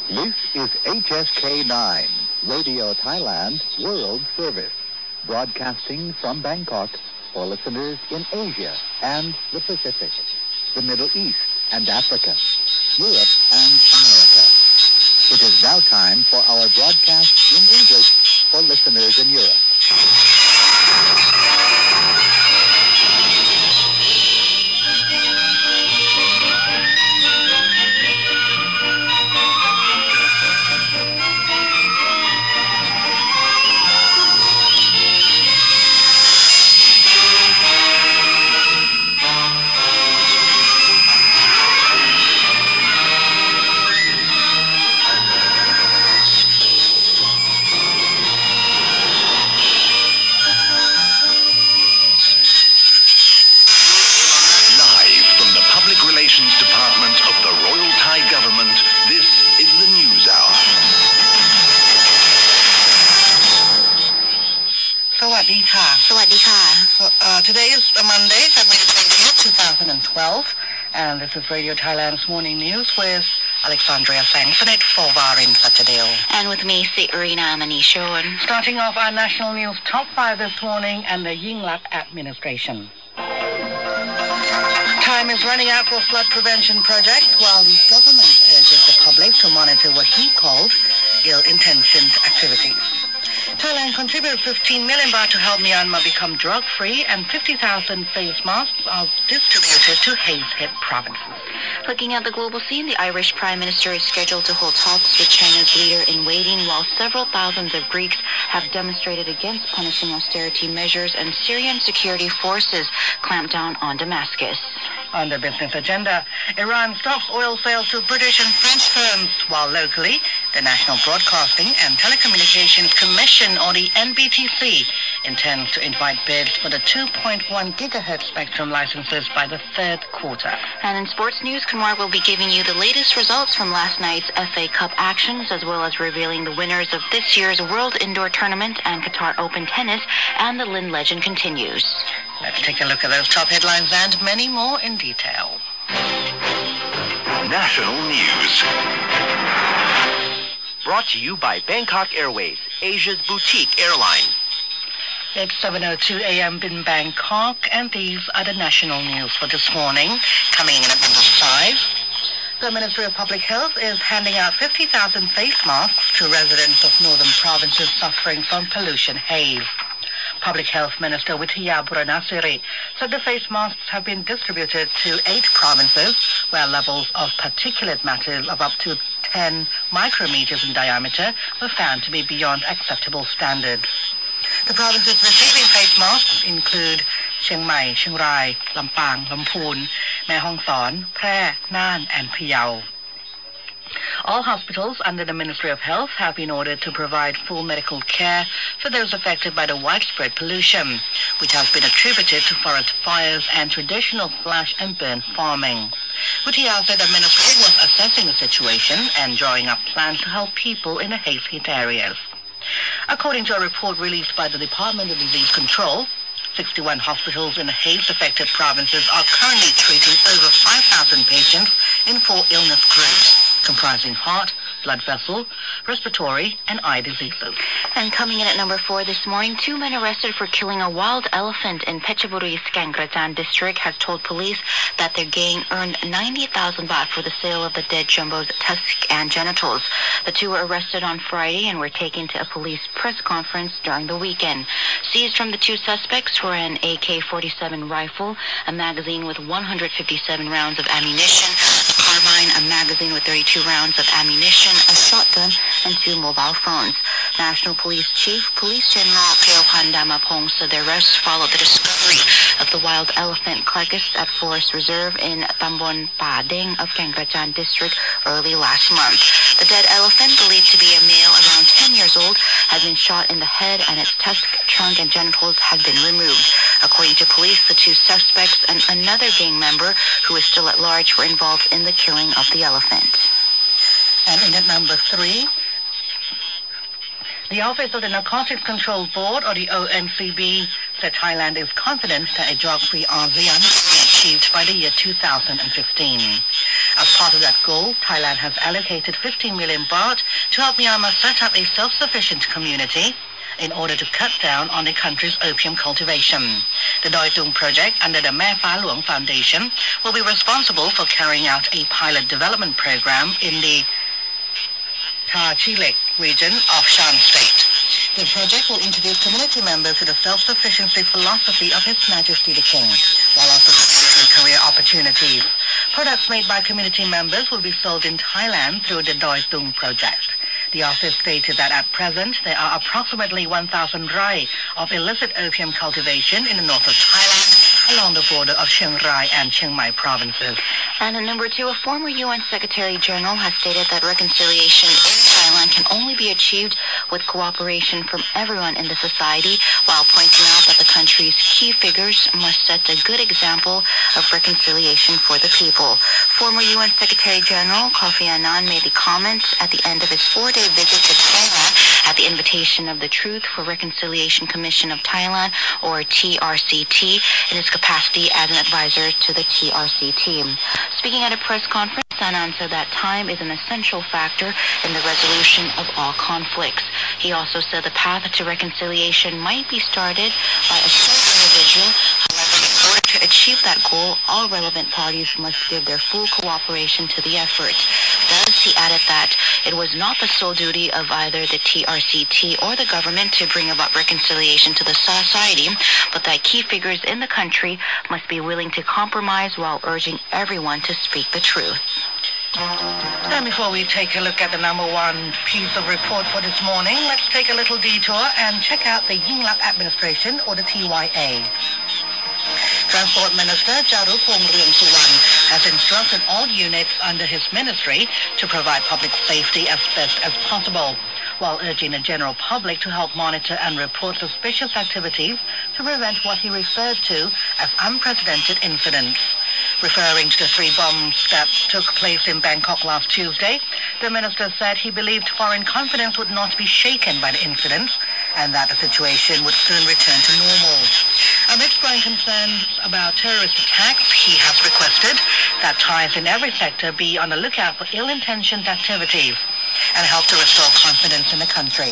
This is HSK9, Radio Thailand World Service, broadcasting from Bangkok for listeners in Asia and the Pacific, the Middle East and Africa, Europe and America. It is now time for our broadcast in English for listeners in Europe. Department of the Royal Thai Government, this is the News Hour. สวัสดีค่ะ Today is Monday, February 20th, 2012, and this is Radio Thailand's Morning News with Alexandria Sangsonet for Varin Satadil. And with me, Irina Manishon. Starting off our national news top 5 this morning and the Yingluck administration. Time is running out for flood prevention project while the government urges the public to monitor what he calls ill-intentioned activities. Thailand contributed 15 million baht to help Myanmar become drug-free, and 50,000 face masks are distributed to haze-hit provinces. Looking at the global scene, the Irish Prime Minister is scheduled to hold talks with China's leader-in-waiting, while several thousands of Greeks have demonstrated against punishing austerity measures, and Syrian security forces clamp down on Damascus. On the business agenda, Iran stops oil sales to British and French firms, while locally, the National Broadcasting and Telecommunications Commission, or the NBTC, intends to invite bids for the 2.1 gigahertz spectrum licenses by the third quarter. And in sports news, Kenwood will be giving you the latest results from last night's FA Cup actions, as well as revealing the winners of this year's World Indoor Tournament and Qatar Open Tennis, and the Lin legend continues. Let's take a look at those top headlines and many more in detail. National News. Brought to you by Bangkok Airways, Asia's boutique airline. It's 7:02 a.m. in Bangkok, and these are the national news for this morning. Coming in at number 5. The Ministry of Public Health is handing out 50,000 face masks to residents of northern provinces suffering from pollution haze. Public Health Minister Withiya Buranasiri said the face masks have been distributed to 8 provinces where levels of particulate matter of up to 10 micrometers in diameter were found to be beyond acceptable standards. The provinces receiving face masks include Chiang Mai, Chiang Rai, Lampang, Lamphun, Mae Hong Son, Phrae, Nan, and Phayao. All hospitals under the Ministry of Health have been ordered to provide full medical care for those affected by the widespread pollution, which has been attributed to forest fires and traditional slash and burn farming. Withiya said the ministry was assessing the situation and drawing up plans to help people in the haze-hit areas. According to a report released by the Department of Disease Control, 61 hospitals in the haze-affected provinces are currently treating over 5,000 patients in 4 illness groups, comprising heart, blood vessel, respiratory, and eye diseases. And coming in at number 4 this morning, 2 men arrested for killing a wild elephant in Phetchaburi's Kangratan district has told police that their gang earned 90,000 baht for the sale of the dead jumbo's tusks and genitals. The 2 were arrested on Friday and were taken to a police press conference during the weekend. Seized from the 2 suspects were an AK-47 rifle, a magazine with 157 rounds of ammunition, a carbine, a magazine with 32 rounds of ammunition, a shotgun, and 2 mobile phones. National Police Chief Police General Phayophan Damapong said the arrests followed the discovery of of the wild elephant carcass at Forest Reserve in Tambon Pading of Kengrajan district early last month. The dead elephant, believed to be a male around 10 years old, had been shot in the head and its tusk, trunk, and genitals had been removed. According to police, the two suspects and another gang member who is still at large were involved in the killing of the elephant. And in at number 3, the Office of the Narcotics Control Board, or the ONCB, said Thailand is confident that a drug-free ASEAN will be achieved by the year 2015. As part of that goal, Thailand has allocated 15 million baht to help Myanmar set up a self-sufficient community in order to cut down on the country's opium cultivation. The Doi Tung project under the Mae Pha Luang Foundation will be responsible for carrying out a pilot development program in the Tha Chilek region of Shan State. The project will introduce community members to the self-sufficiency philosophy of His Majesty the King, while also promoting career opportunities. Products made by community members will be sold in Thailand through the Doi Tung project. The office stated that at present there are approximately 1,000 rai of illicit opium cultivation in the north of Thailand, along the border of Chiang Rai and Chiang Mai provinces. And at number 2, a former UN Secretary General has stated that reconciliation in Thailand can only be achieved with cooperation from everyone in the society, while pointing out that the country's key figures must set a good example of reconciliation for the people. Former UN Secretary General Kofi Annan made the comments at the end of his 4-day visit to Thailand at the invitation of the Truth for Reconciliation Commission of Thailand, or TRCT, in his capacity as an advisor to the TRC team. Speaking at a press conference, Annan said that time is an essential factor in the resolution of all conflicts. He also said the path to reconciliation might be started by a certain individual. However, in order to achieve that goal, all relevant parties must give their full cooperation to the effort. Thus, he added that it was not the sole duty of either the TRCT or the government to bring about reconciliation to the society, but that key figures in the country must be willing to compromise while urging everyone to speak the truth. And before we take a look at the number 1 piece of report for this morning, let's take a little detour and check out the Yingluck administration, or the TYA. Transport Minister Jarupong Ryongsuwan has instructed all units under his ministry to provide public safety as best as possible, while urging the general public to help monitor and report suspicious activities to prevent what he referred to as unprecedented incidents. Referring to the 3 bombs that took place in Bangkok last Tuesday, the minister said he believed foreign confidence would not be shaken by the incidents and that the situation would soon return to normal. Amidst growing concerns about terrorist attacks, he has requested that Thais in every sector be on the lookout for ill-intentioned activities and help to restore confidence in the country.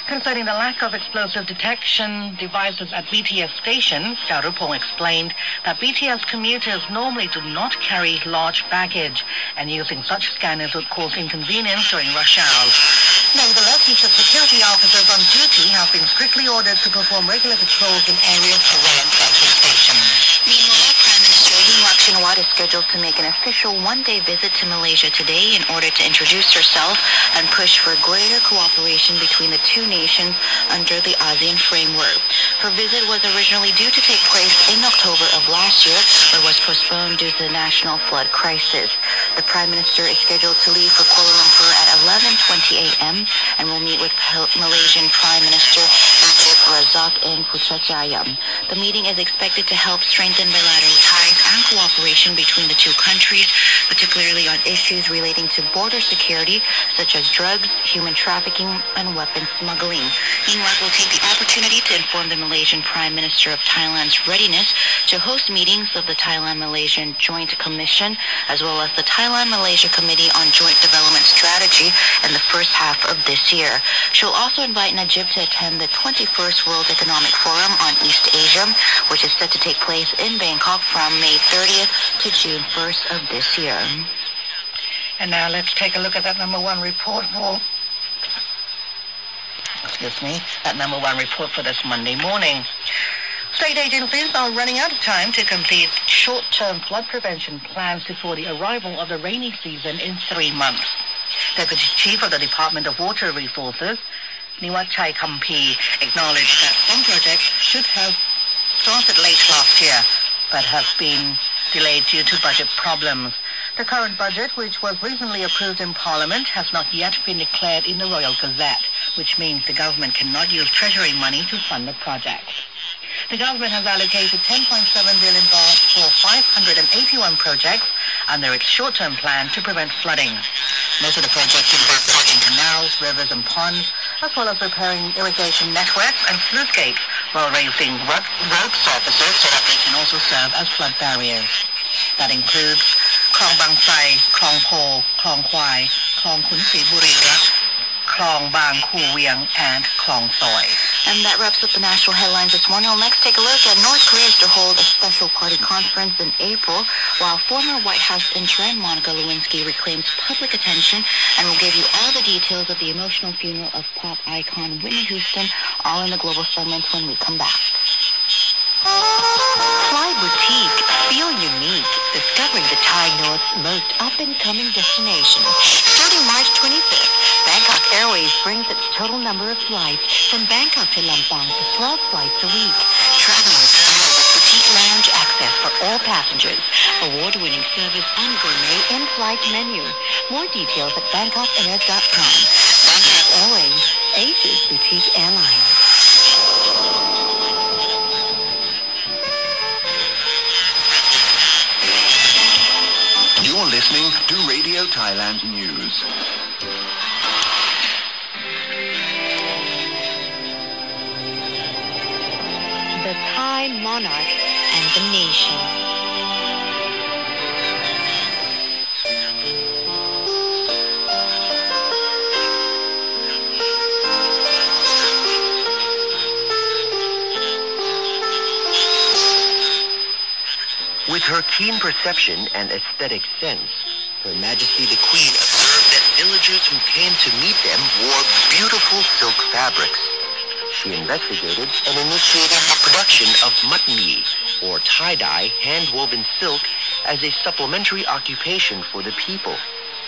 Concerning the lack of explosive detection devices at BTS stations, Jarupong explained that BTS commuters normally do not carry large baggage, and using such scanners would cause inconvenience during rush hours. Nevertheless, he said security officers on duty have been strictly ordered to perform regular patrols in areas surrounding central stations. Meanwhile, Prime Minister Yingluck Shinawatra is scheduled to make an official 1-day visit to Malaysia today in order to introduce herself and push for greater cooperation between the two nations under the ASEAN framework. Her visit was originally due to take place in October of last year, but was postponed due to the national flood crisis. The Prime Minister is scheduled to leave for Kuala Lumpur at 11:20 a.m. and will meet with Malaysian Prime Minister Najib Razak in Putrajaya. The meeting is expected to help strengthen bilateral ties and cooperation between the two countries, particularly on issues relating to border security, such as drugs, human trafficking, and weapons smuggling. Yingluck will take the opportunity to inform the Malaysian Prime Minister of Thailand's readiness to host meetings of the Thailand-Malaysian Joint Commission, as well as the Thailand-Malaysia Committee on Joint Development Strategy in the first half of this year. She'll also invite Najib to attend the 21st World Economic Forum on East Asia, which is set to take place in Bangkok from May 30th to June 1st of this year. And now let's take a look at that number 1 report for that number 1 report for this Monday morning. State agencies are running out of time to complete short-term flood prevention plans before the arrival of the rainy season in 3 months. Deputy Chief of the Department of Water Resources, Niwachai Kampi, acknowledged that some projects should have started late last year, but has been delayed due to budget problems. The current budget, which was recently approved in Parliament, has not yet been declared in the Royal Gazette, which means the government cannot use Treasury money to fund the project. The government has allocated 10.7 billion baht for 581 projects under its short-term plan to prevent flooding. Most of the projects involve plugging canals, rivers and ponds, as well as repairing irrigation networks and sluice gates, while raising road surfaces so that they can also serve as flood barriers. That includes Klong Bang Sai, Klong Po, Klong Kwai, Klong Khun Si Burira, Klong Bang Khu Wiang, and Klong Soy. And that wraps up the national headlines this morning. We'll next take a look at North Korea is to hold a special party conference in April, while former White House intern Monica Lewinsky reclaims public attention, and we'll give you all the details of the emotional funeral of pop icon Whitney Houston, all in the global segment when we come back. Fly boutique, feel unique, discovering the Thai North's most up-and-coming destination. Starting March 25th, Bangkok Airways brings its total number of flights from Bangkok to Lampang to 12 flights a week. Travel with style with boutique lounge access for all passengers, award-winning service and gourmet in-flight menu. More details at BangkokAir.com. Bangkok Airways, Asia's boutique airline. You're listening to Radio Thailand News. The Thai monarch and the nation. With her keen perception and aesthetic sense, Her Majesty the Queen observed that villagers who came to meet them wore beautiful silk fabrics. She investigated and initiated the production of mutmi, or tie-dye hand-woven silk, as a supplementary occupation for the people,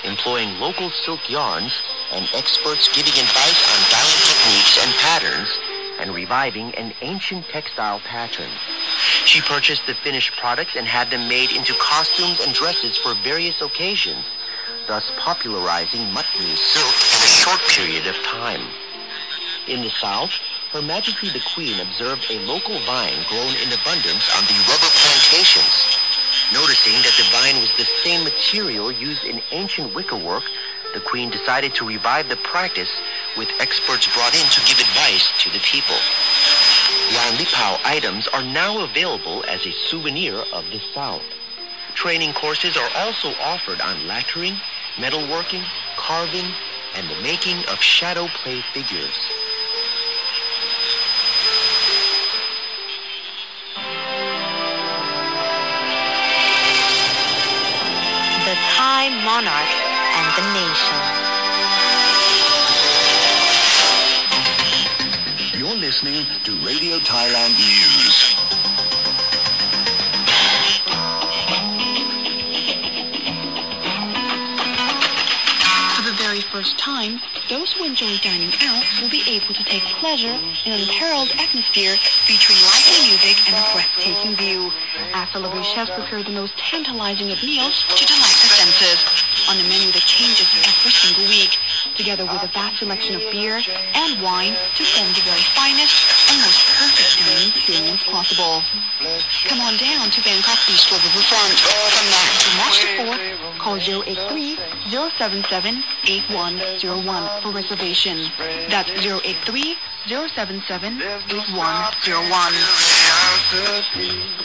employing local silk yarns and experts giving advice on dyeing techniques and patterns, and reviving an ancient textile pattern. She purchased the finished products and had them made into costumes and dresses for various occasions, thus popularizing mutmi silk in a short period of time. In the South, Her Majesty the Queen observed a local vine grown in abundance on the rubber plantations. Noticing that the vine was the same material used in ancient wickerwork, the Queen decided to revive the practice with experts brought in to give advice to the people. Yan Lipao items are now available as a souvenir of the South. Training courses are also offered on lacquering, metalworking, carving, and the making of shadow play figures. The Thai monarch and the nation. You're listening to Radio Thailand News. For the very first time, those who enjoy dining out will be able to take pleasure in an unparalleled atmosphere featuring lively music and a breathtaking view. As celebrity chefs prepare the most tantalizing of meals to delight the senses on a menu that changes every single week, together with a vast selection of beer and wine to form the very finest and most perfect dining experience possible. Come on down to Bangkok Bistro Riverfront. From now until March the 4th, call 083-077-8101 for reservation. That's 083-077-8101.